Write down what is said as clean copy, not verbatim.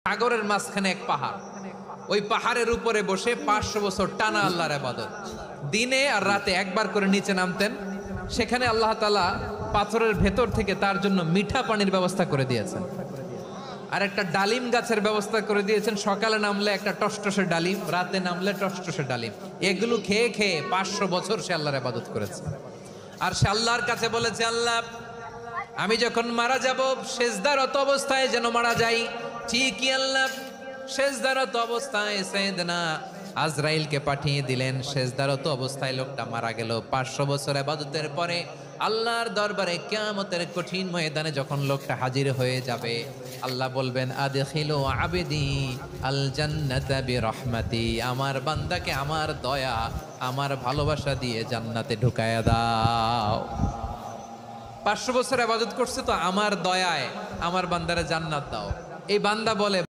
সাগরের মাঝখানে এক পাহাড়, ওই পাহাড়ের উপরে বসে 500 বছর টানা আল্লাহর ইবাদত, দিনে আর রাতে একবার করে নিচে নামতেন। সেখানে আল্লাহ তাআলা পাথরের ভেতর থেকে তার জন্য মিঠা পানির ব্যবস্থা করে দিয়েছেন, আর একটা ডালিম গাছের ব্যবস্থা করে দিয়েছেন। সকালে নামলে একটা টসটসে ডালিম, রাতে নামলে টসটসে ডালিম। এগুলো খেয়ে খেয়ে 500 বছর সে আল্লাহর ইবাদত করেছে। আর সে আল্লাহর কাছে বলেছে, আল্লাহ আমি যখন মারা যাব সেজদারত অবস্থায় যেন মারা যাই। ঠিকই আল্লাহ সেজদারত অবস্থায় সাইয়েদনা আজরাইলকে পাঠিয়ে দিলেন। সেজদারত অবস্থায় লোকটা মারা গেল। 500 বছর ইবাদতের পরে আল্লাহর দরবারে কিয়ামতের কঠিন ময়দানে যখন লোকটা হাজির হয়ে যাবে, আল্লাহ বলবেন আদখিলু আবদি আল জান্নাতা বিরহমাতি, আমার বান্দাকে আমার দয়া আমার ভালোবাসা দিয়ে জান্নাতে ঢুকায়া দাও। 500 বছর ইবাদত করছে তো আমার দয়ায় আমার বান্দারে জান্নাত দাও। এই বান্দা বলে